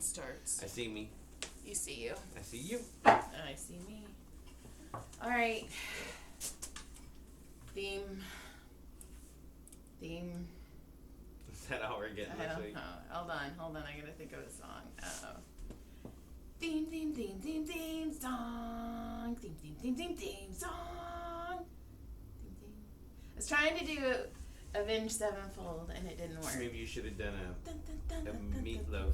one starts. I see me. You see you. I see you. And I see me. All right. Theme. Is that all we're getting this week? Hold on. I gotta think of a song. Theme song. Theme song. I was trying to do Avenged Sevenfold and it didn't work. Maybe you should have done a meatloaf theme song.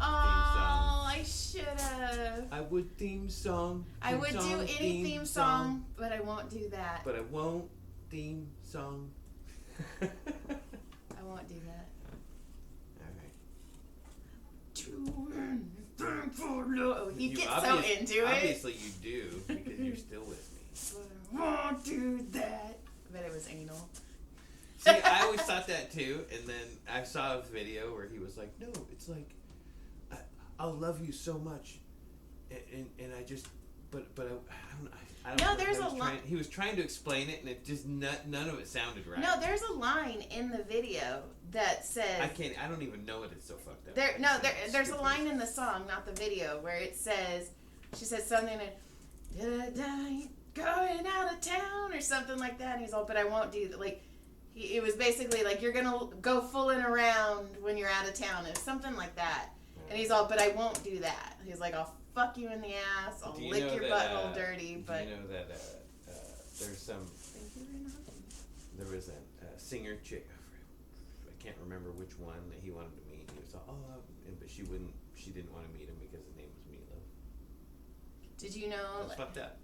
Oh, I should have. I would theme song. I would do any theme song, but I won't do that. But I won't theme song. I won't do that. Alright. Oh, he gets so into it. Obviously you do, because you're still with me. But I won't do that. I bet it was anal. See, I always thought that too, and then I saw a video where he was like, no, it's like, I'll love you so much, and I just, but I don't No, know. there's a line. He was trying to explain it, and it just, none of it sounded right. No, there's a line in the video that says... I don't even know it, it's so fucked up. There's a line in the song, not the video, where it says, she says something like, going out of town, or something like that, and he's all, but I won't do that, like, it was basically like, you're gonna go fooling around when you're out of town, or something like that. And he's all, but I won't do that. He's like, I'll fuck you in the ass, I'll lick your butthole dirty, but... Do you know that there's some... There was a singer chick, I can't remember which one that he wanted to meet. He was all, but she didn't want to meet him because his name was Meatloaf. Did you know... That's fucked up.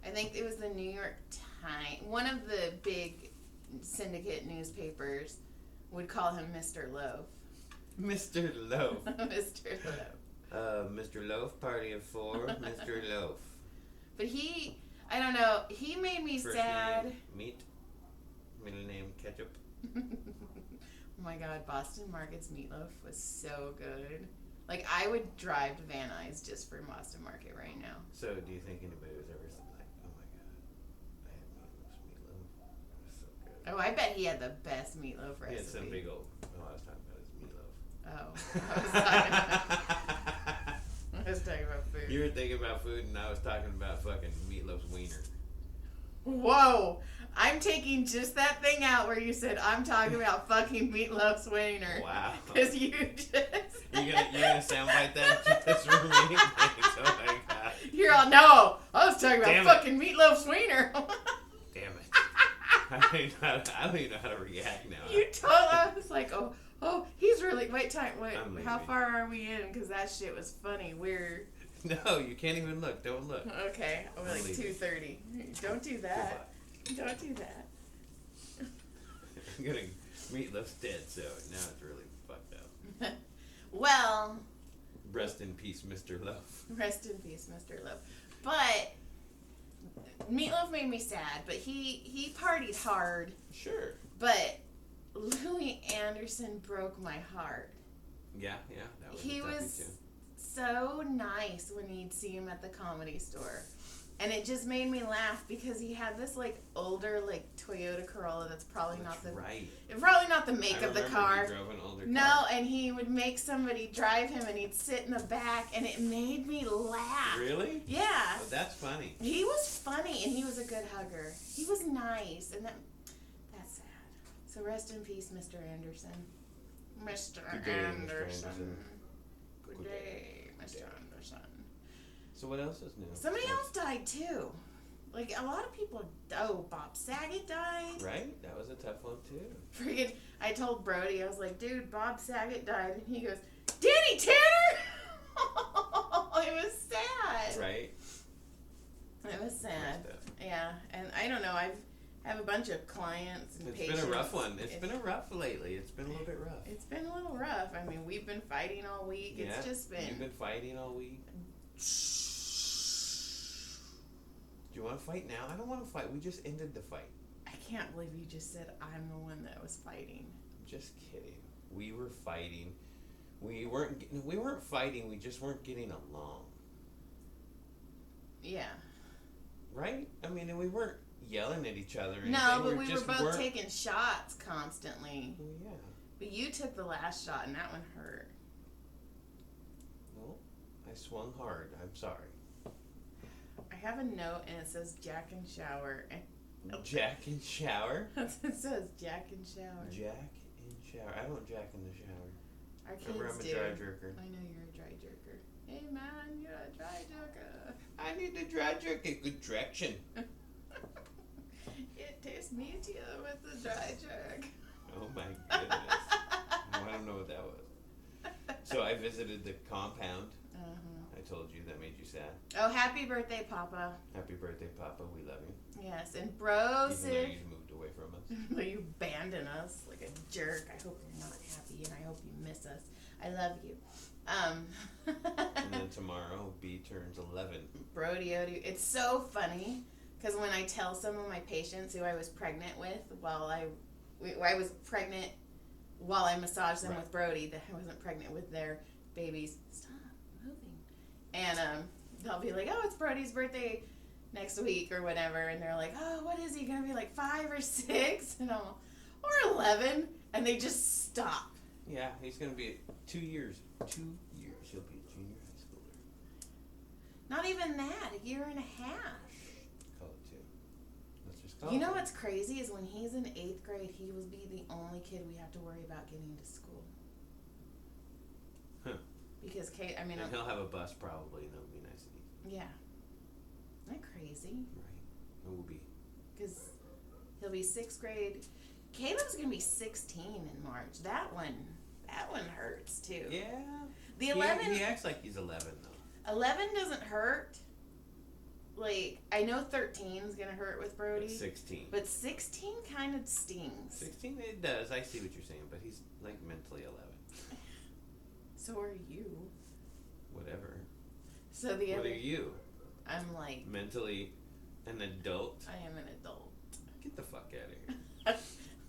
I think it was the New York Times, one of the big syndicate newspapers would call him Mr. Loaf. Mr. Loaf. Mr. Loaf. Mr. Loaf, party of four, Mr. Loaf. But I don't know, he made me First sad. Name, meat. Middle name, ketchup. Oh my god, Boston Market's meatloaf was so good. Like, I would drive to Van Nuys just for Boston Market right now. So, do you think anybody was ever like, oh my god, I had Meatloaf's meatloaf? It was so good. Oh, I bet he had the best meatloaf recipe. He had some big old, I was talking about his meatloaf. Oh. I was talking about food. You were thinking about food, and I was talking about fucking Meatloaf's wiener. Whoa! I'm taking just that thing out where you said I'm talking about fucking Meatloaf's wiener. Wow. Because you just... You're gonna soundbite that just for me? Thanks. Oh my god. You're all, no! I was talking about fucking Meatloaf's wiener. Damn it. I don't even know how to react now. You I was like, oh, he's really... Wait, how far are we in? Because that shit was funny. No, you can't even look. Don't look. Okay, we're like 2:30. Don't do that. Don't do that. I'm getting Meatloaf's dead, so now it's really fucked up. Well... Rest in peace, Mr. Loaf. Rest in peace, Mr. Loaf. But... Meatloaf made me sad, but he partied hard. Sure. But Louis Anderson broke my heart. Yeah, that was he was so nice when you'd see him at the Comedy Store. And it just made me laugh because he had this like older like Toyota Corolla that's probably not the make of the car. He drove an older no, car. And he would make somebody drive him and he'd sit in the back and it made me laugh. Really? Yeah. Oh, that's funny. He was funny and he was a good hugger. He was nice and that's sad. So rest in peace, Mr. Anderson. Mr. Anderson. Good day, Mr. Anderson. So what else is new? Somebody else died too. Like a lot of people. Oh, Bob Saget died. Right? That was a tough one too. Freaking! I told Brodie, I was like, dude, Bob Saget died, and he goes, Danny Tanner. It was sad. Right. It was sad. Yeah, and I don't know. I have a bunch of clients and patients. It's been a rough one. It's been a rough lately. It's been a little bit rough. It's been a little rough. I mean, we've been fighting all week. Yeah, it's just been. You've been fighting all week. Do you want to fight now? I don't want to fight. We just ended the fight. I can't believe you just said I'm the one that was fighting. I'm just kidding. We were fighting. We weren't fighting. We just weren't getting along. Yeah. Right? I mean, we weren't yelling at each other. No, but we were both taking shots constantly. Well, yeah. But you took the last shot, and that one hurt. I swung hard. I'm sorry. I have a note and it says Jack and shower. Jack and shower? It says Jack and shower. Jack and shower. I don't jack in the shower. Our kids Remember, I'm a do. dry jerker. I know you're a dry jerker. Hey man, you're a dry jerker. I need to dry jerk. Get good traction. It tastes meatier with the dry jerk. Oh my goodness. I don't know what that was. So I visited the compound. I told you that made you sad. Oh, happy birthday, Papa. Happy birthday, Papa. We love you. Yes, and bros. Even though you moved away from us. You abandoned us like a jerk. I hope you're not happy, and I hope you miss us. I love you. And then tomorrow, B turns 11. Brodie, it's so funny because when I tell some of my patients who I was pregnant with while I massaged them with Brodie, that I wasn't pregnant with their babies. Stop moving. And they'll be like, "Oh, it's Brodie's birthday next week or whatever," and they're like, "Oh, what is he gonna be, like 5 or 6?" And I'm, or 11, and they just stop. Yeah, he's gonna be 2 years. 2 years, he'll be a junior high schooler. Not even that, a year and a half. Call it 2. Let's just call it You know 2. what's crazy is when he's in 8th grade, he will be the only kid we have to worry about getting to school. Huh. Because Kate, I mean, and he'll have a bus probably, and it'll be nice and easy. yeah. Isn't that crazy? Right. It will be. Because he'll be 6th grade. Caleb's gonna be 16 in March. That one hurts too. Yeah. The 11. He acts like he's 11 though. 11 doesn't hurt. Like, I know 13 is gonna hurt with Brodie. But 16. But 16 kind of stings. 16, it does. I see what you're saying, but he's like mentally 11. So are you. Whatever. So the What other. are you? I'm like. Mentally an adult? I am an adult. Get the fuck out of here.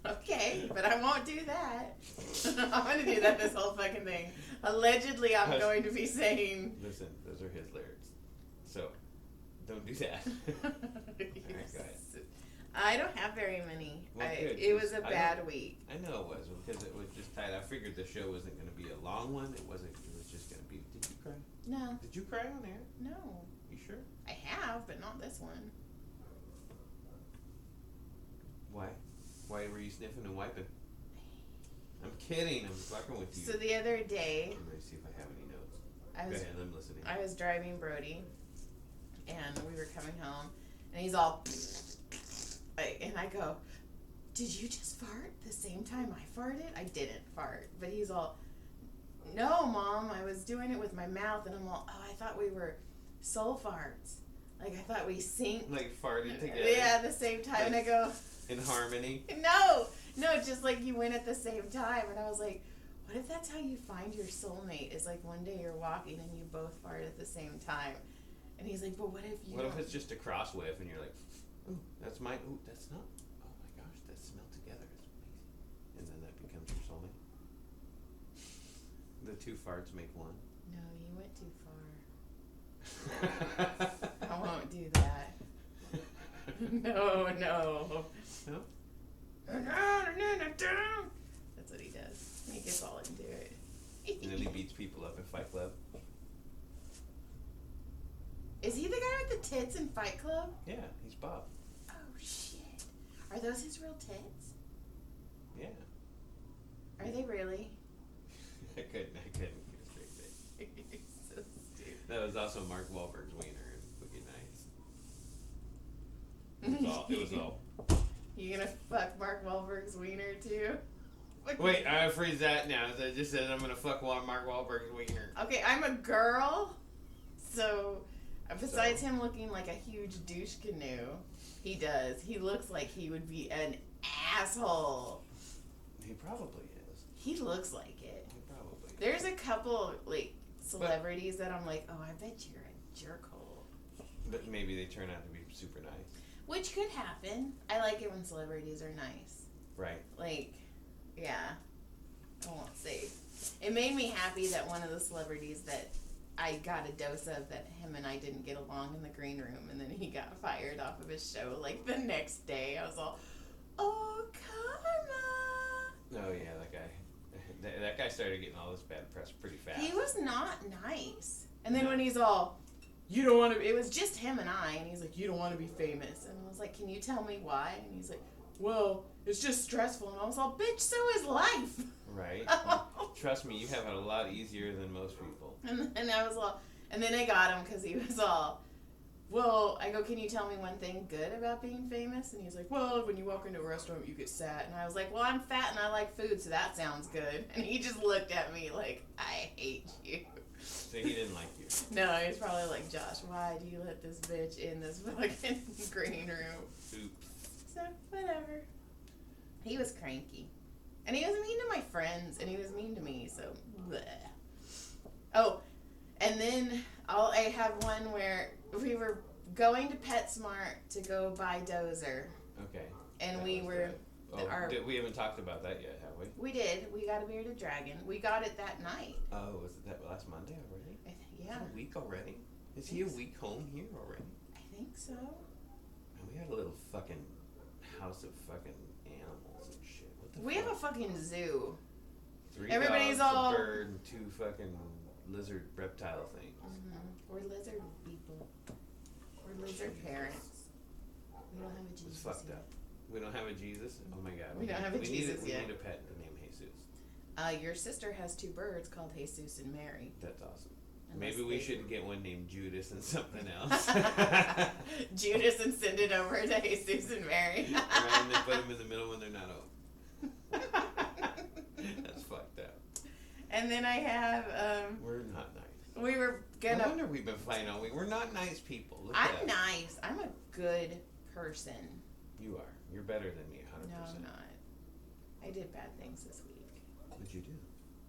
Okay, but I won't do that. I'm going to do that this whole fucking thing. Allegedly, I'm going to be saying... Listen, those are his lyrics. So, don't do that. Alright, go ahead. I don't have very many. Well, good, It was a bad week. I know it was, because it was just tight. I figured the show wasn't going to be a long one. It wasn't. It was just going to be... Did you cry? No. Did you cry on air? No. You sure? I have, but not this one. Why? Why were you sniffing and wiping? I'm kidding. I'm fucking with you. So the other day... I'm going to see if I have any notes. Go ahead, I'm listening. I was driving Brodie, and we were coming home, and he's all... And I go, "Did you just fart the same time I farted?" I didn't fart. But he's all, "No, Mom, I was doing it with my mouth." And I'm all, "Oh, I thought we were soul farts. Like, I thought we synced." Like farted together? Yeah, at the same time. Like, and I go... in harmony? No, just like you went at the same time. And I was like, what if that's how you find your soulmate? Is like one day you're walking and you both fart at the same time. And he's like, but what if you... What if it's just a cross whiff and you're like, ooh, that's mine. Ooh, that's not. Oh my gosh, that smell together is amazing. And then that becomes your soulmate. The 2 farts make 1. No, you went too far. I won't do that. No. No? That's what he does. He gets all into it. And then he beats people up in Fight Club. Is he the guy with the tits in Fight Club? Yeah, he's Bob. Oh, shit. Are those his real tits? Yeah. Are they really? I couldn't get a straight face. So stupid. That was also Mark Wahlberg's wiener in Boogie Nights. It was all. You gonna fuck Mark Wahlberg's wiener too? Wait, I freeze that now. So it just says I'm gonna fuck Mark Wahlberg's wiener. Okay, I'm a girl, so besides him looking like a huge douche canoe, he does. He looks like he would be an asshole. He probably is. He looks like it. He probably. There's a couple like celebrities that I'm like, oh, I bet you're a jerkhole. But maybe they turn out to be super nice. Which could happen. I like it when celebrities are nice. Right. Like, yeah. I won't say. It made me happy that one of the celebrities that I got a dose of, that him and I didn't get along in the green room, and then he got fired off of his show like the next day. I was all, oh, karma. Oh yeah, that guy. That guy started getting all this bad press pretty fast. He was not nice. And then when he's all, you don't want to, it was just him and I, and he's like, you don't want to be famous. And I was like, can you tell me why? And he's like, well, it's just stressful. And I was all, bitch, so is life. Right. Trust me, you have it a lot easier than most people. And I was all, and then I got him because he was all, well, I go, can you tell me one thing good about being famous? And he's like, well, when you walk into a restaurant, you get sat. And I was like, well, I'm fat and I like food, so that sounds good. And he just looked at me like, I hate you. So he didn't like you. No, he was probably like, Josh, why do you let this bitch in this fucking green room? Oops. So, whatever. He was cranky. And he was mean to my friends, and he was mean to me, so, bleh. Oh, and then I have one where we were going to PetSmart to go buy Dozer. Okay. And we were... we haven't talked about that yet, have we? We did. We got a bearded dragon. We got it that night. Oh, was it that last Monday already? Yeah. Is it a week already? Is he a week home here already? I think so. And we had a little fucking house of fucking animals and shit. What the We fuck? have a fucking zoo. 3 Everybody's dogs, all... a bird, and 2 fucking lizard reptile things. Mm-hmm. We're lizard people. We're lizard parents. We don't have a Jesus It's fucked yet. up. We don't have a Jesus? Oh my god. We don't have a Jesus We yet. need a pet named Jesus. Your sister has 2 birds called Jesus and Mary. That's awesome. Unless Maybe we they- should get one named Judas and something else. Judas and send it over to Jesus and Mary. Right, and then put them in the middle when they're not open. That's fucked up. And then I have, We're not nice. we were No gonna, wonder we've been fighting all week. We're not nice people. Look I'm at us. nice. I'm a good person. You are. You're better than me, 100%. No, I'm not. I did bad things this week. What'd you do?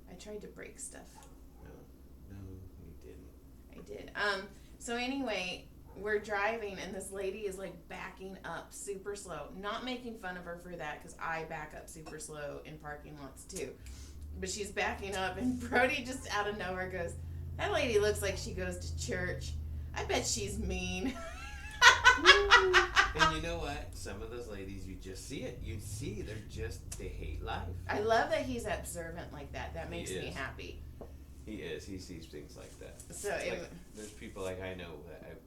I tried to break stuff. No, you didn't. I did. So anyway, we're driving and this lady is like backing up super slow. Not making fun of her for that because I back up super slow in parking lots too. But she's backing up and Brodie just out of nowhere goes, that lady looks like she goes to church. I bet she's mean. And you know what? Some of those ladies, you just see it. You see, they hate life. I love that he's observant like that. That He makes me is. happy. He is. He sees things like that. So Like, there's people like I know that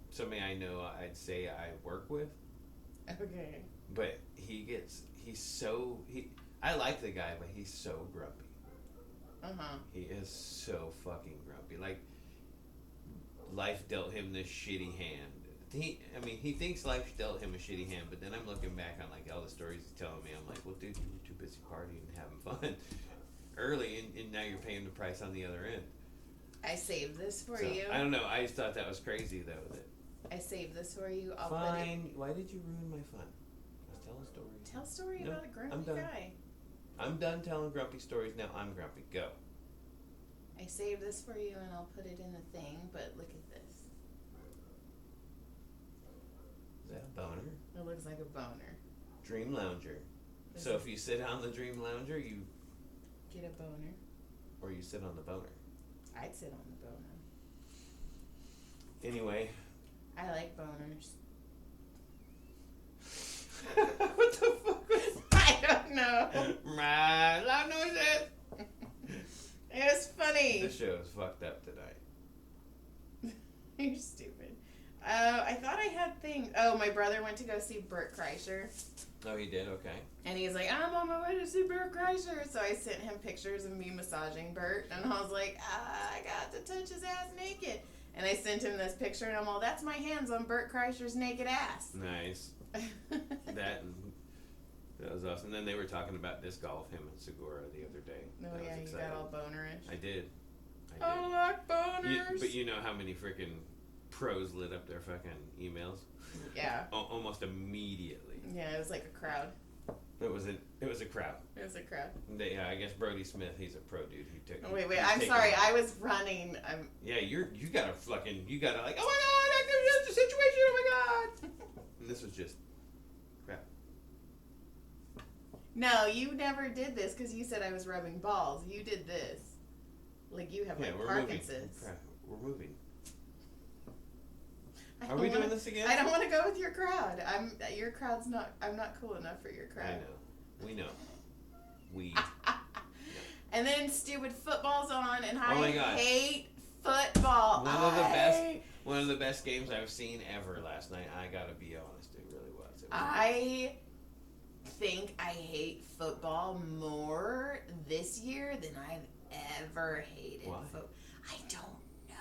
somebody I know I'd say I work with, okay. but I like the guy, but he's so grumpy. He is so fucking grumpy. Like, life dealt him this shitty hand. He thinks life dealt him a shitty hand, but then I'm looking back on like all the stories he's telling me. I'm like, well, dude, you were too busy partying and having fun early, and now you're paying the price on the other end. I saved this for So, you. I don't know. I just thought that was crazy, though. That I saved this for you. I'll put it. fine. Why did you ruin my fun? Let's tell a story. Tell a story No, about a grumpy I'm done. guy. I'm done telling grumpy stories now. I'm grumpy. Go. I saved this for you and I'll put it in the thing, but look at this. Is that a boner? It looks like a boner. Dream Lounger. Is So it- if you sit on the Dream Lounger, Get a boner. or you sit on the boner. I'd sit on the boner. Anyway. I like boners. What the fuck was I don't know. loud noises? It was funny. This show is fucked up tonight. You're stupid. I thought I had things. Oh, my brother went to go see Bert Kreischer. Oh, he did? Okay. And he's like, I'm on my way to see Bert Kreischer. So I sent him pictures of me massaging Bert. And I was like, I got to touch his ass naked. And I sent him this picture. And I'm all, that's my hands on Bert Kreischer's naked ass. Nice. That was awesome. Then they were talking about disc golf, him and Segura, the other day. Oh, That yeah, was you got all bonerish. I did. I like boners. But you know how many freaking pros lit up their fucking emails? Yeah. Almost immediately. Yeah, it was like a crowd. It was a crowd. It was a crowd. I guess Brodie Smith, he's a pro dude. He took. Oh, wait, he's I'm taken sorry. off. I was running. Yeah, you gotta like, oh my god, that's the situation. Oh my god. And this was just crap. No, you never did this because you said I was rubbing balls. You did this. Like you have like we're Parkinson's. moving. Crap, we're moving. I Are don't we wanna- doing this again? I don't want to go with your crowd. I'm not cool enough for your crowd. I know. We know. We. And then stupid football's on, and Oh my God. hate football. One of the best games I've seen ever last night. I gotta be honest, it really was. I think I hate football more this year than I've ever hated football. I don't know.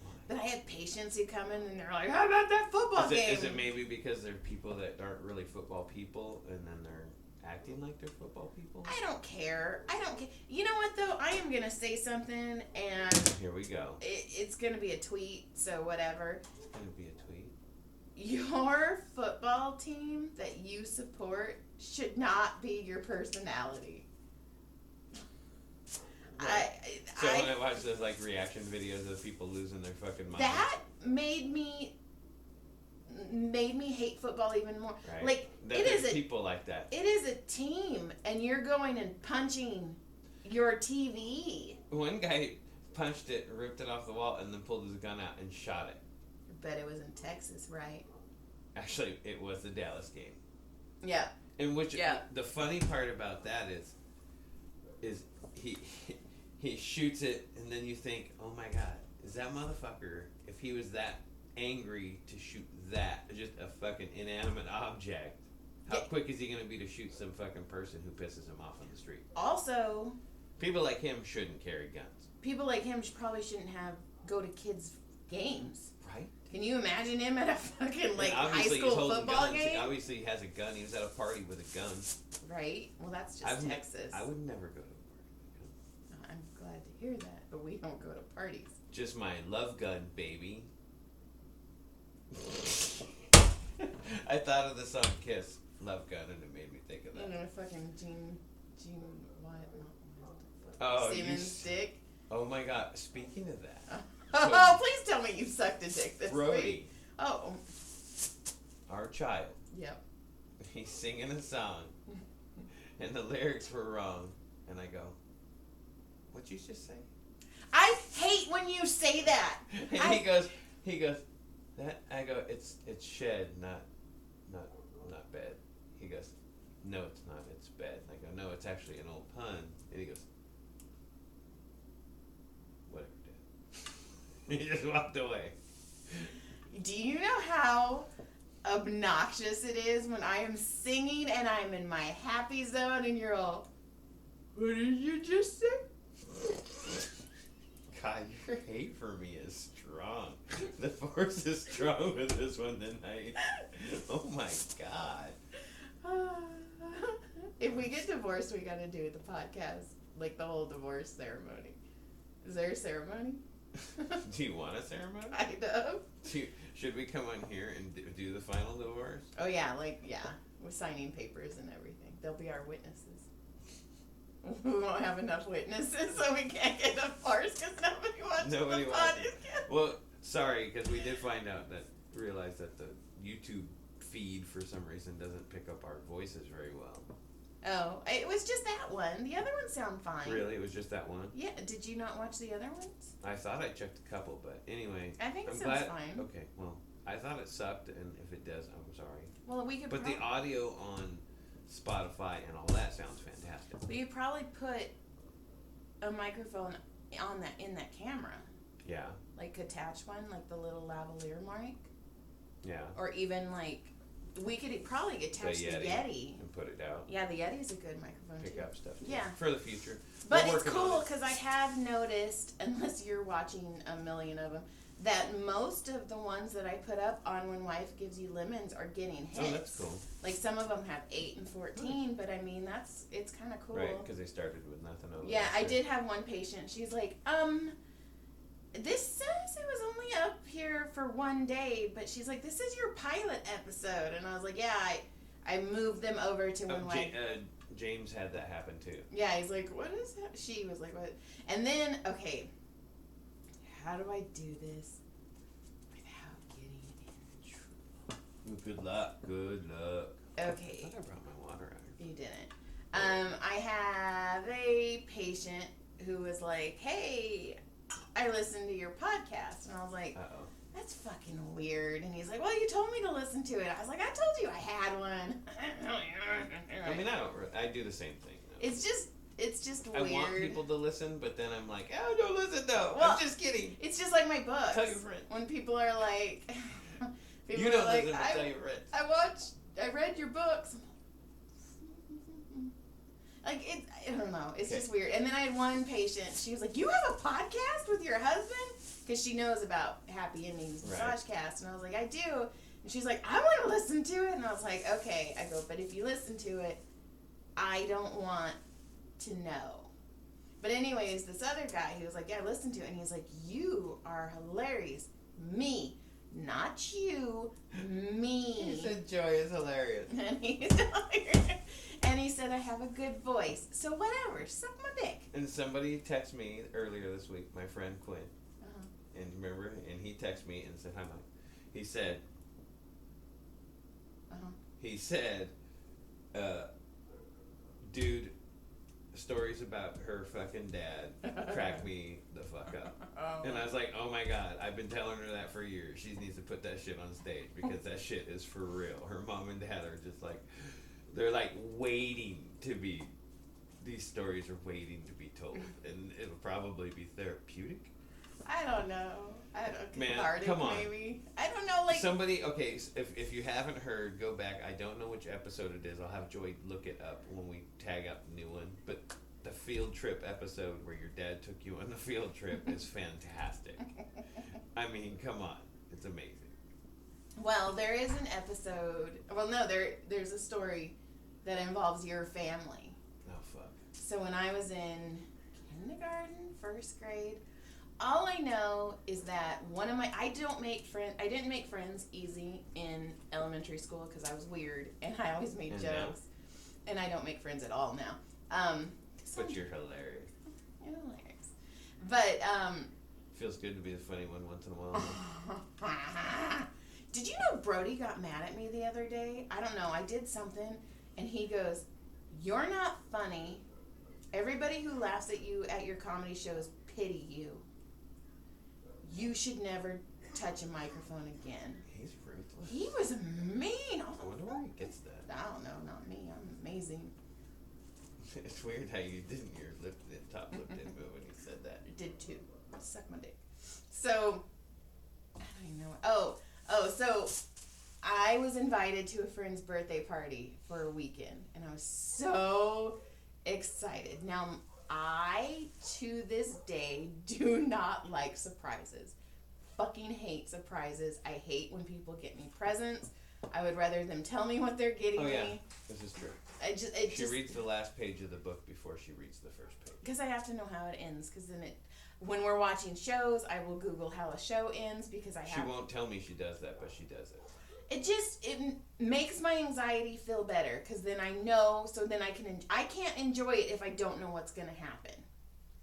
Why? But I have patients who come in and they're like, how about that football game? Is it maybe because they're people that aren't really football people and then they're acting like they're football people? I don't care. You know what, though? I am going to say something, and here we go. It's going to be a tweet, so whatever. It's going to be a tweet. Your football team that you support should not be your personality. Right. When I watch those like reaction videos of people losing their fucking minds, that made me hate football even more. Right. Like there's people like that. It is a team, and you're going and punching your TV. One guy punched it, ripped it off the wall, and then pulled his gun out and shot it. But it was in Texas, right? Actually, it was the Dallas game. Yeah. The funny part about that is he shoots it, and then you think, oh my God, is that motherfucker, if he was that angry to shoot that, just a fucking inanimate object, how quick is he going to be to shoot some fucking person who pisses him off on the street? Also, people like him shouldn't carry guns. People like him probably shouldn't go to kids' games. Right? Can you imagine him at a fucking high school football game? Obviously, he has a gun. He was at a party with a gun. Right? Well, that's just Texas. I would never go to a party. I'm glad to hear that, but we don't go to parties. Just my love gun, baby. I thought of the song Kiss, Love Gun, and it made me think of that. No, fucking Gene Oh, Simmons' dick. Oh my God! Speaking of that, please tell me you sucked a dick this Brodie. week. Oh, our child. Yep. He's singing a song, and the lyrics were wrong, and I go, "What'd you just say?" I hate when you say that. And he goes, that I go, it's shed, not bed. He goes, no, it's not, it's bed. And I go, no, it's actually an old pun. And he goes, whatever, Dad. He just walked away. Do you know how obnoxious it is when I am singing and I'm in my happy zone and you're all, what did you just say? God, your hate for me is strong. The force is strong with this one tonight. Oh my God. If we get divorced, we gotta do the podcast, like the whole divorce ceremony. Is there a ceremony? Do you want a ceremony? Kind of. Should we come on here and do the final divorce? Oh yeah, with signing papers and everything. They'll be our witnesses. We won't have enough witnesses, so we can't get divorced because nobody watches the podcast. Well, sorry, because we did realize that the YouTube feed for some reason doesn't pick up our voices very well. Oh, it was just that one. The other ones sound fine. Really? It was just that one? Yeah. Did you not watch the other ones? I thought I checked a couple, but anyway. I think it sounds fine. Okay, well, I thought it sucked, and if it does, I'm sorry. Well, we could. But the audio on Spotify and all that sounds fantastic. We could probably put a microphone in that camera. Yeah. Like attach one, like the little lavalier mic. Yeah. Or even we could probably attach the Yeti and put it out. Yeah, the Yeti's a good microphone. Pick up stuff. Yeah. For the future. But it's cool because I have noticed, unless you're watching a million of them, that most of the ones that I put up on When Wife Gives You Lemons are getting hits. Oh, that's cool. Like some of them have 8 and 14, but I mean it's kind of cool. Right, because they started with nothing over. Yeah, I did have one patient. She's like, this says it was only up here for one day, but she's like, this is your pilot episode, and I was like, yeah, I moved them over to When Wife. James had that happen too. Yeah, he's like, what is that? She was like, what? And then, okay, how do I do this without getting in trouble? Good luck. Good luck. Okay. I thought I brought my water out here. You didn't. I have a patient who was like, hey, I listened to your podcast. And I was like, uh-oh. That's fucking weird. And he's like, well, you told me to listen to it. I was like, I told you I had one. I mean, I do the same thing. It's just, it's just I weird. want people to listen, but then I'm like, oh, don't listen though. Well, I'm just kidding. It's just like my books. Tell your friend. When people are like, You don't listen, but tell your friend. I read your books. Like, I don't know. It's just weird. And then I had one patient. She was like, you have a podcast with your husband? Because she knows about Happy Endings Massage Cast. And I was like, I do. And she's like, I want to listen to it. And I was like, okay. I go, but if you listen to it, I don't want to know. But anyways, this other guy, he was like, yeah, listen to it. And he's like, you are hilarious. Me. Not you. Me. He said Joy is hilarious. And he's hilarious. And he said, I have a good voice. So whatever, suck my dick. And somebody texted me earlier this week, my friend Quinn. And remember, and he texted me and said, hi, Mike. He said, dude, stories about her fucking dad crack me the fuck up. And I was like, oh my God, I've been telling her that for years. She needs to put that shit on stage because that shit is for real. Her mom and dad are just like, they're like waiting to be, these stories are waiting to be told. And it'll probably be therapeutic. I don't know. Man, cathartic, come on. maybe. I don't know, like... Somebody, okay, if you haven't heard, go back. I don't know which episode it is. I'll have Joy look it up when we tag up the new one. But the field trip episode where your dad took you on the field trip is fantastic. I mean, come on. It's amazing. Well, there is an episode... Well, no, there's a story that involves your family. Oh, fuck. So when I was in kindergarten, first grade... All I know is that I didn't make friends easy in elementary school because I was weird and I always made jokes. And I don't make friends at all now. But you're hilarious. You're hilarious. But, feels good to be the funny one once in a while. Did you know Brodie got mad at me the other day? I don't know. I did something and he goes, you're not funny. Everybody who laughs at you at your comedy shows pity you. You should never touch a microphone again. He's ruthless. He was mean. I wonder where he gets that. I don't know. Not me. I'm amazing. It's weird how you didn't. Your top lip didn't move when you said that. It did too. Suck my dick. So, I don't even know. So I was invited to a friend's birthday party for a weekend, and I was so excited. Now, I, to this day, do not like surprises. Fucking hate surprises. I hate when people get me presents. I would rather them tell me what they're getting me. Oh, yeah. This is true. She reads the last page of the book before she reads the first page. Because I have to know how it ends. Because then when we're watching shows, I will Google how a show ends because She won't tell me she does that, but she does it. It makes my anxiety feel better because then I know, so then I can't enjoy it if I don't know what's going to happen.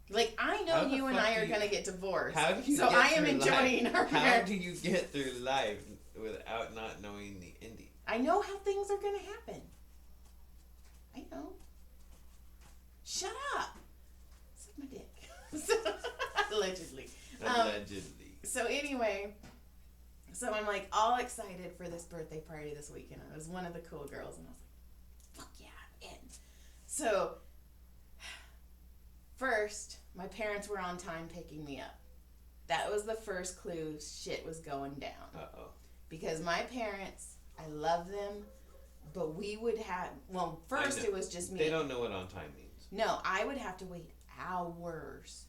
Like, I know you and I are going to get divorced. How do you so get I am enjoying our How do you get through life without not knowing the ending? I know how things are going to happen. I know. Shut up. Suck my dick. Allegedly. So anyway... So I'm like all excited for this birthday party this weekend. I was one of the cool girls and I was like, fuck yeah, I'm in. So first, my parents were on time picking me up. That was the first clue shit was going down. Uh-oh. Because my parents, I love them, but we would have, first it was just me. They don't know what on time means. No, I would have to wait hours.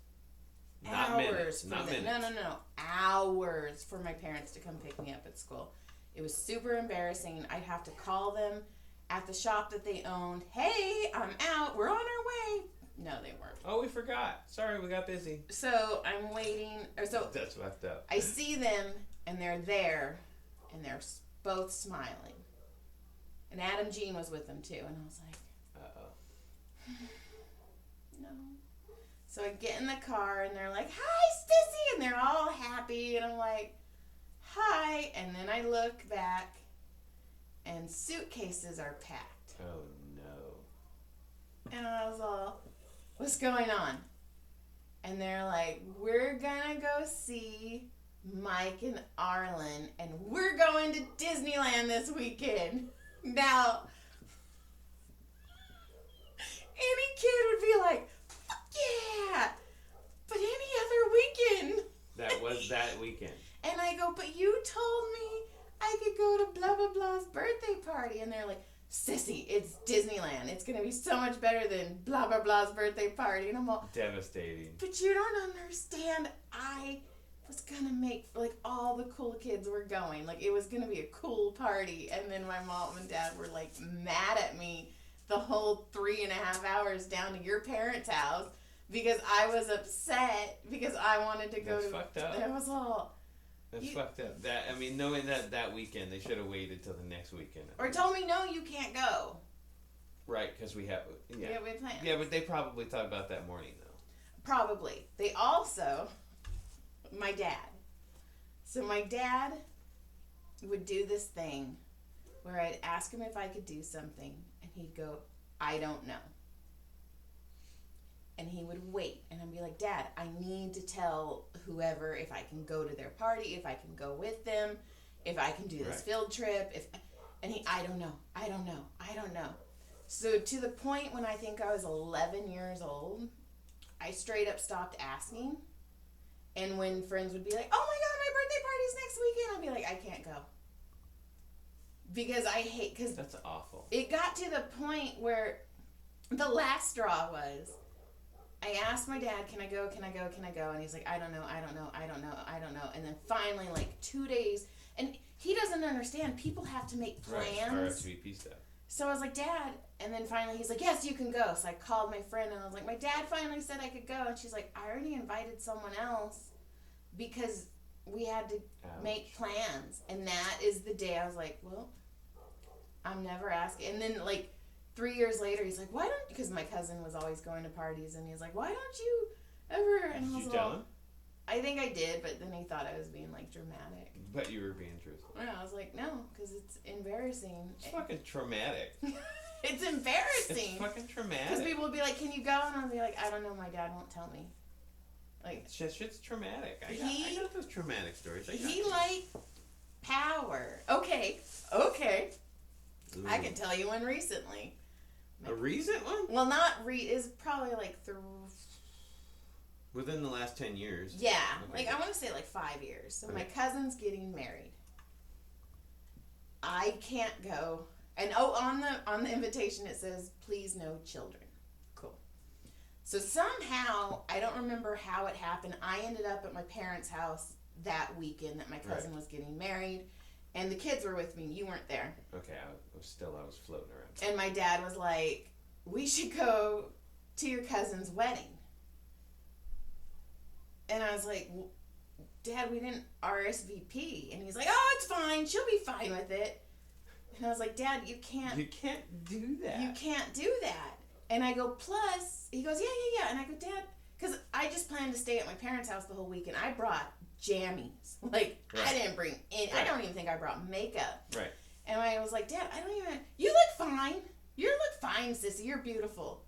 Not minutes. Not minutes. No. Hours for my parents to come pick me up at school. It was super embarrassing. I'd have to call them at the shop that they owned. Hey, I'm out. We're on our way. No, they weren't. Oh, we forgot. Sorry, we got busy. So I'm waiting. That's fucked up. I see them, and they're there, and they're both smiling. And Adam Jean was with them too, and I was like, uh-oh. No. So I get in the car, and they're like, hi, Sissy, and they're all happy, and I'm like, hi, and then I look back, and suitcases are packed. Oh, no. And I was all, what's going on? And they're like, we're gonna go see Mike and Arlen, and we're going to Disneyland this weekend. Now, any kid would be like, fuck yeah. But any other weekend. That was that weekend. And I go, but you told me I could go to blah, blah, blah's birthday party. And they're like, sissy, it's Disneyland. It's going to be so much better than blah, blah, blah's birthday party. And I'm all... Devastating. But you don't understand. I was going to make, like, all the cool kids were going. Like, it was going to be a cool party. And then my mom and dad were, like, mad at me the whole 3.5 hours down to your parents' house because I was upset because I wanted to go That's to... fucked up. It was all... That's fucked up. That, I mean, knowing that weekend, they should have waited till the next weekend. Or told me, no, you can't go. Right, because we have... Yeah. Yeah, we had plans. Yeah, but they probably thought about that morning, though. Probably. They also... My dad. So my dad would do this thing where I'd ask him if I could do something, and he'd go, I don't know. And he would wait, and I'd be like, Dad, I need to tell whoever if I can go to their party, if I can go with them, if I can do this field trip, I don't know. So to the point when I think I was 11 years old, I straight up stopped asking. And when friends would be like, oh my God, my birthday party's next weekend, I'd be like, I can't go. Because I hate, because... That's awful. It got to the point where the last straw was, I asked my dad, can I go? And he's like, I don't know. And then finally, like 2 days, and he doesn't understand, people have to make plans. RSVP stuff. So I was like, Dad, and then finally he's like, yes, you can go. So I called my friend and I was like, my dad finally said I could go. And she's like, I already invited someone else because we had to make plans. And that is the day I was like, well, I'm never asking. And then like 3 years later, he's like, why don't, because my cousin was always going to parties, and he's like, why don't you ever? And Did you tell him? I think I did, but then he thought I was being like dramatic. But you were being truthful. Yeah, I was like, no, because it's embarrassing. It's fucking traumatic. It's embarrassing. It's fucking traumatic. Because people would be like, can you go? And I'll be like, I don't know, my dad won't tell me. Like, shit's traumatic. I got those traumatic stories. He liked power. Okay. Ooh. I can tell you one recently. A recent one? Well, not is probably like within the last 10 years. Yeah. Okay. Like, I want to say like 5 years. So my cousin's getting married. I can't go. And on the invitation it says, please no children. Cool. So somehow, I don't remember how it happened, I ended up at my parents' house that weekend that my cousin was getting married. And the kids were with me. You weren't there. Okay, I was floating around. And my dad was like, we should go to your cousin's wedding. And I was like, Dad, we didn't RSVP. And he's like, oh, it's fine. She'll be fine with it. And I was like, Dad, you can't do that. You can't do that. And I go, plus, he goes, yeah. And I go, Dad, because I just planned to stay at my parents' house the whole weekend. I brought jammies. Like, I didn't bring any, I don't even think I brought makeup. Right. And I was like, Dad, you look fine. You look fine, sissy. You're beautiful.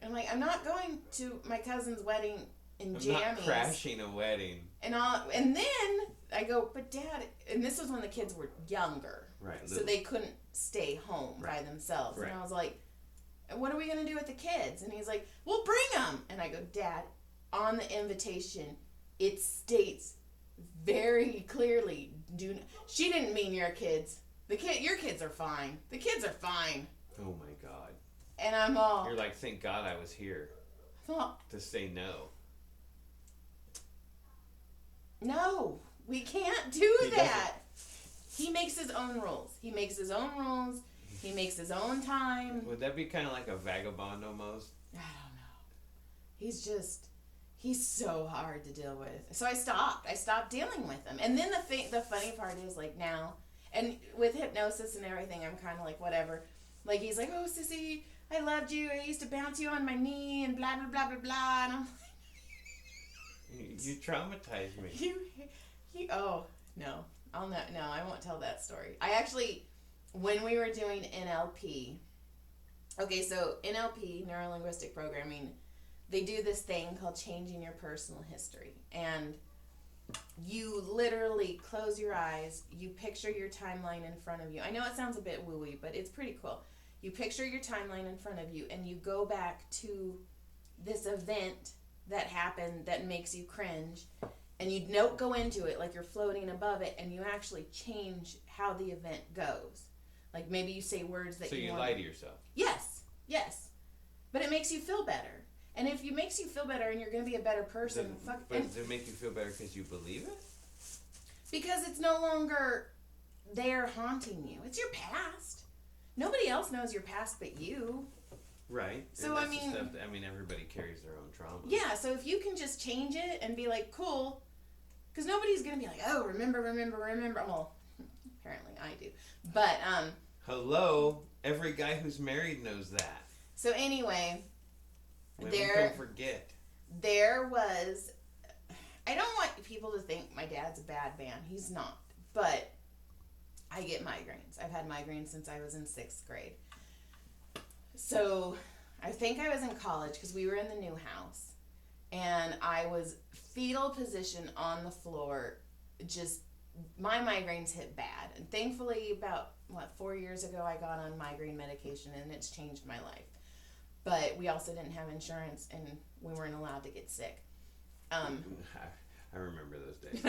And I'm like, I'm not going to my cousin's wedding in jammies. I'm not crashing a wedding. And then I go, but Dad, and this was when the kids were younger. Right. So they couldn't stay home by themselves. Right. And I was like, what are we going to do with the kids? And he's like, well, bring them. And I go, Dad, on the invitation, it states very clearly, she didn't mean your kids. Your kids are fine. The kids are fine. Oh my God. And I'm all... You're like, thank God I was here to say no. No, we can't do that. He makes his own rules. He makes his own time. Would that be kind of like a vagabond almost? I don't know. He's so hard to deal with. So I stopped dealing with him. And then the funny part is, like, now, and with hypnosis and everything, I'm kind of like, whatever. Like, he's like, oh, sissy, I loved you. I used to bounce you on my knee and blah, blah, blah, blah, blah. And I'm like... You traumatized me. Oh, no. I won't tell that story. I actually, when we were doing NLP, okay, so NLP, neuro-linguistic programming, they do this thing called changing your personal history. And you literally close your eyes, you picture your timeline in front of you. I know it sounds a bit wooey, but it's pretty cool. You picture your timeline in front of you, and you go back to this event that happened that makes you cringe, and you don't go into it like you're floating above it, and you actually change how the event goes. Like maybe you say words that so you want. lie to yourself. Yes. But it makes you feel better. And if it makes you feel better and you're going to be a better person, Does it make you feel better because you believe it? Because it's no longer there haunting you. It's your past. Nobody else knows your past but you. Right. So, and that's the stuff that, everybody carries their own trauma. Yeah, so if you can just change it and be like, cool, because nobody's going to be like, oh, remember. Well, apparently I do. But, hello? Every guy who's married knows that. So anyway, Women don't forget. There was, I don't want people to think my dad's a bad man. He's not. But I get migraines. I've had migraines since I was in 6th grade. So I think I was in college because we were in the new house. And I was fetal position on the floor. Just, my migraines hit bad. And thankfully about, 4 years ago I got on migraine medication and it's changed my life. But we also didn't have insurance and we weren't allowed to get sick. I remember those days.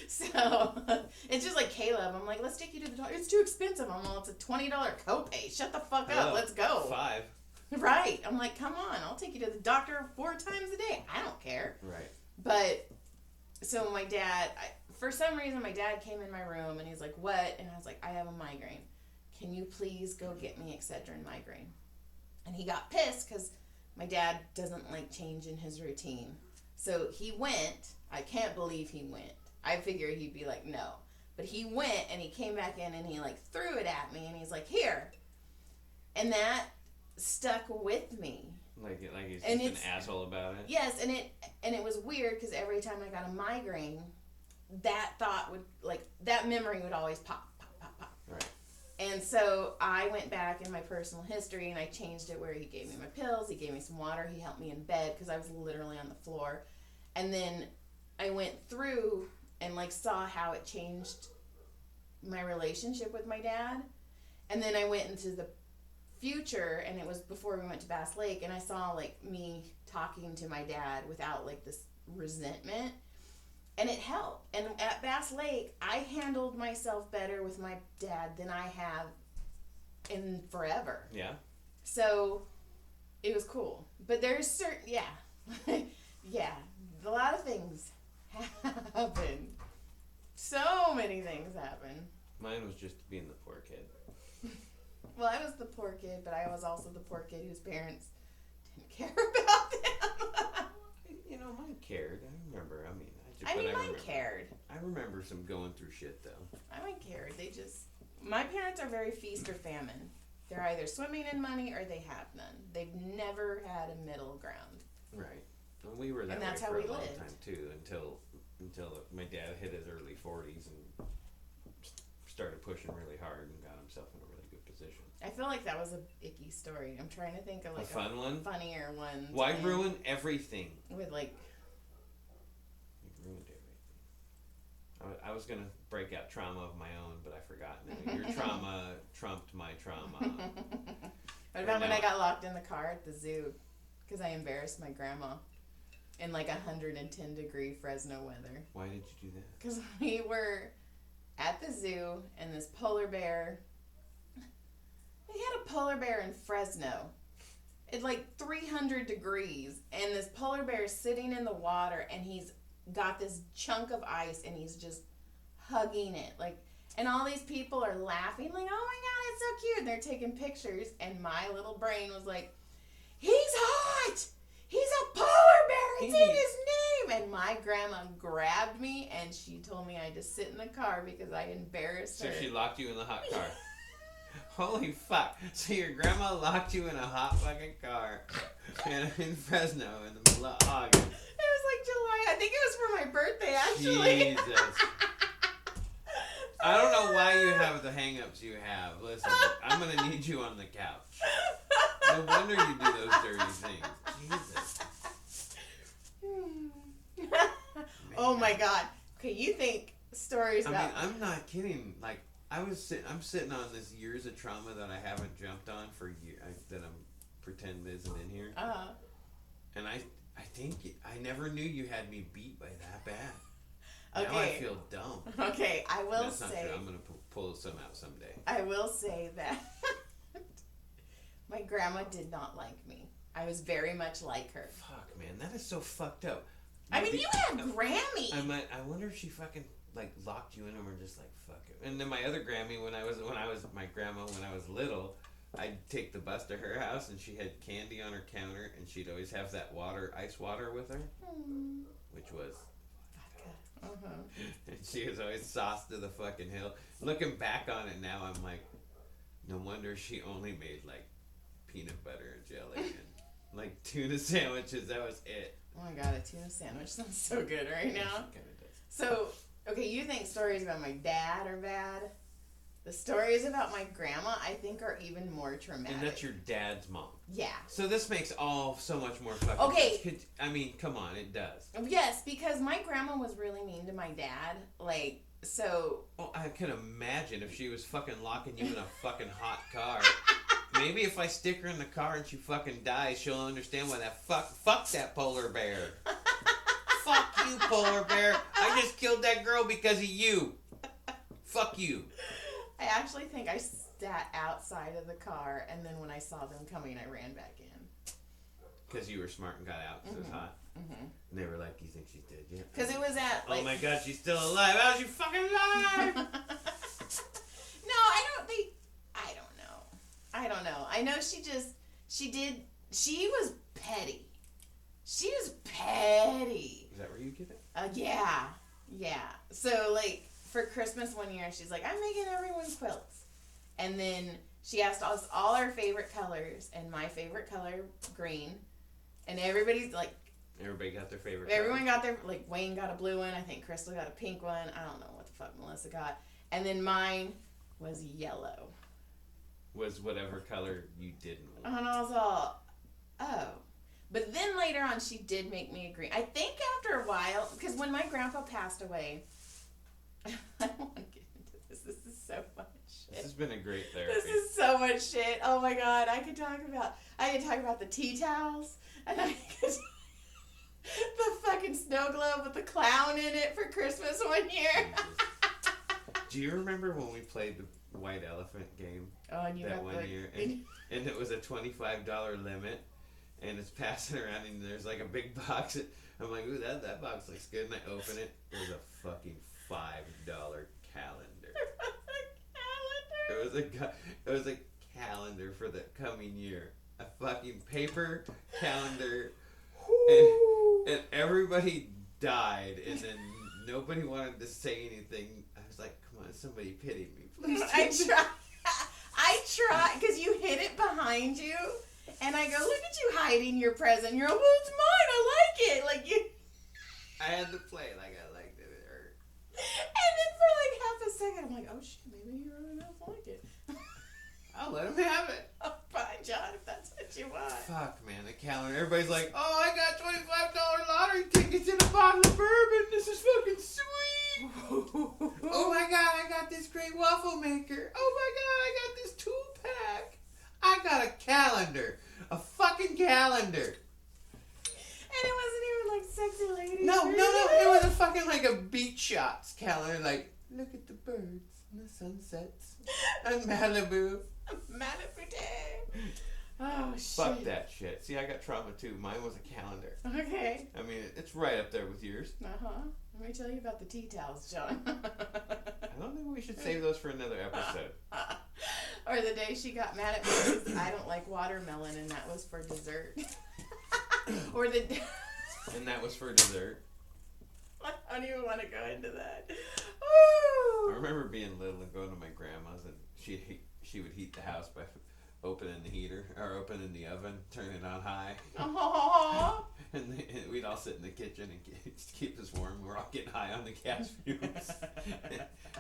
So it's just like Caleb. I'm like, let's take you to the doctor. It's too expensive. I'm like, it's a $20 copay. Shut the fuck up. Let's go. 5. Right. I'm like, come on. I'll take you to the doctor 4 times a day. I don't care. Right. But so my dad, for some reason, my dad came in my room and he's like, what? And I was like, I have a migraine. Can you please go get me Excedrin migraine? And he got pissed because my dad doesn't like change in his routine. So he went. I can't believe he went. I figured he'd be like, no. But he went and he came back in and he like threw it at me and he's like, here. And that stuck with me. Like he's just an asshole about it? Yes, and it was weird because every time I got a migraine, that thought would, like, that memory would always pop. Right. And so I went back in my personal history and I changed it where he gave me my pills, he gave me some water, he helped me in bed because I was literally on the floor. And then I went through and like saw how it changed my relationship with my dad. And then I went into the future and it was before we went to Bass Lake and I saw like me talking to my dad without like this resentment. And it helped. And at Bass Lake, I handled myself better with my dad than I have in forever. Yeah. So, it was cool. But there's certain, yeah, a lot of things happen. So many things happen. Mine was just being the poor kid. Well, I was the poor kid, but I was also the poor kid whose parents didn't care about them. Mine cared. I remember. Mine cared. I remember some going through shit, though. Mine cared. My parents are very feast or famine. They're either swimming in money or they have none. They've never had a middle ground. Right. Well, we were that way for a long time, too, until my dad hit his early 40s and started pushing really hard and got himself in a really good position. I feel like that was a icky story. I'm trying to think of like a fun one? Funnier one. Why ruin everything? With like... You ruined everything. I was going to break out trauma of my own, but I forgot. No, your trauma trumped my trauma. What about when I got locked in the car at the zoo? Because I embarrassed my grandma in like 110 degree Fresno weather. Why did you do that? Because we were at the zoo and this polar bear... They had a polar bear in Fresno. It's like 300 degrees, and this polar bear is sitting in the water, and he's got this chunk of ice, and he's just hugging it. And all these people are laughing, like, oh my God, it's so cute. And they're taking pictures, and my little brain was like, he's hot! He's a polar bear! It's in his name! And my grandma grabbed me, and she told me I had to sit in the car because I embarrassed her. So she locked you in the hot car. Holy fuck. So your grandma locked you in a hot fucking car in Fresno in the middle of August. It was like July. I think it was for my birthday, actually. Jesus. I don't know why you have the hang-ups you have. Listen, I'm going to need you on the couch. No wonder you do those dirty things. Jesus. Oh my God. Okay, you think stories about... I'm not kidding. I'm sitting on this years of trauma that I haven't jumped on for years, that I'm pretend isn't in here. And I think I never knew you had me beat by that bad. Okay. Now I feel dumb. Okay, I will That's say. Not true. I'm gonna pull some out someday. I will say that my grandma did not like me. I was very much like her. Fuck, man, that is so fucked up. I mean, you had Grammy. I wonder if she fucking like locked you in and were just like fuck it. And then my other Grammy, when I was my grandma when I was little, I'd take the bus to her house and she had candy on her counter and she'd always have that ice water with her, which was. And she was always sauced to the fucking hill. Looking back on it now, I'm like, no wonder she only made like peanut butter and jelly and like tuna sandwiches. That was it. Oh my god, a tuna sandwich sounds so good right now. It kinda does. So, okay, you think stories about my dad are bad? The stories about my grandma, I think, are even more traumatic. And that's your dad's mom. Yeah. So this makes all so much more fucking Okay. sense. I mean, come on, it does. Yes, because my grandma was really mean to my dad. Like, so... Well, I can imagine if she was fucking locking you in a fucking hot car. Maybe if I stick her in the car and she fucking dies, she'll understand why that fuck that polar bear. Fuck you, polar bear. I just killed that girl because of you. Fuck you. I actually think I sat outside of the car, and then when I saw them coming, I ran back in. Because you were smart and got out because it was hot. Mm-hmm. And they were like, "You think she's dead yet?" Because it was at, like... Oh my god, she's still alive. How's she fucking alive? No, I don't think... I don't know. I know she was petty. She was petty. Is that where you get it? Yeah. So, like, for Christmas one year, she's like, I'm making everyone quilts. And then she asked us all our favorite colors, and my favorite color, green. And everybody's like... Everybody got their favorite Everyone got their... Like, Wayne got a blue one. I think Crystal got a pink one. I don't know what the fuck Melissa got. And then mine was yellow. Was whatever color you didn't want. And I was all, oh. But then later on, she did make me a green. I think after a while, because when my grandpa passed away, I don't want to get into this. This is so much shit. This has been a great therapy. This is so much shit. Oh my god, I could talk about the tea towels, and I could the fucking snow globe with the clown in it for Christmas one year. Do you remember when we played the White Elephant game? Oh, and you that got one year, and it was a $25 limit, and it's passing around, and there's like a big box. I'm like, ooh, that box looks good, and I open it. It was a fucking $5 calendar. It was a calendar for the coming year. A fucking paper calendar, and everybody died, and then nobody wanted to say anything. I was like, come on, somebody pity me, please. I try, because you hid it behind you, and I go, look at you hiding your present. You're like, well, it's mine, I like it. Like, you... I had to play like I liked it. It hurt. And then for like half a second, I'm like, oh shit, maybe he really does like it. I'll let him have it. Oh, fine, John, if that's what you want. Fuck, man, the calendar. Everybody's like, oh, I got $25 lottery tickets and a bottle of bourbon. This is fucking sweet. Oh my god, I got this great waffle maker. Oh my god, I got this 2-pack. I got a calendar. A fucking calendar. And it wasn't even like sexy ladies. No. It was a fucking like a beach shots calendar. Like, look at the birds and the sunsets and Malibu. Malibu day. Oh, shit. Fuck that shit. See, I got trauma too. Mine was a calendar. Okay. I mean, it's right up there with yours. Uh-huh. Let me tell you about the tea towels, John. I don't think we should save those for another episode. Or the day she got mad at me because I don't like watermelon, and that was for dessert. Or the... And that was for dessert. I don't even want to go into that. Ooh. I remember being little and going to my grandma's, and she would heat the house by opening the heater, or opening the oven, turning it on high. Aww. And we'd all sit in the kitchen and keep us warm. We're all getting high on the gas fumes.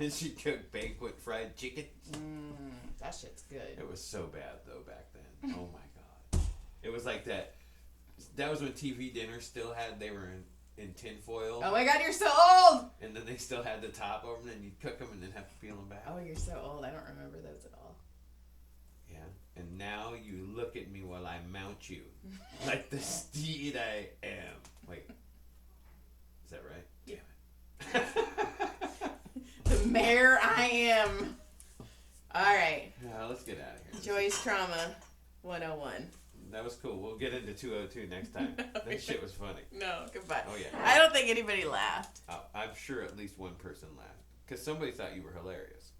And she'd cook banquet fried chicken. That shit's good. It was so bad, though, back then. Oh, my God. It was like that. That was when TV dinners still had, they were in in tinfoil. Oh my God, you're so old! And then they still had the top over them, and you'd cook them and then have to peel them back. Oh, you're so old. I don't remember those at all. Yeah. And now you look at me while I mount you. Like the steed I am. Wait. Is that right? Yeah. The mare I am. All right. Let's get out of here. Joy's Trauma 101. That was cool. We'll get into 202 next time. That shit was funny. No, goodbye. Oh, yeah. I don't think anybody laughed. I'm sure at least one person laughed. Because somebody thought you were hilarious.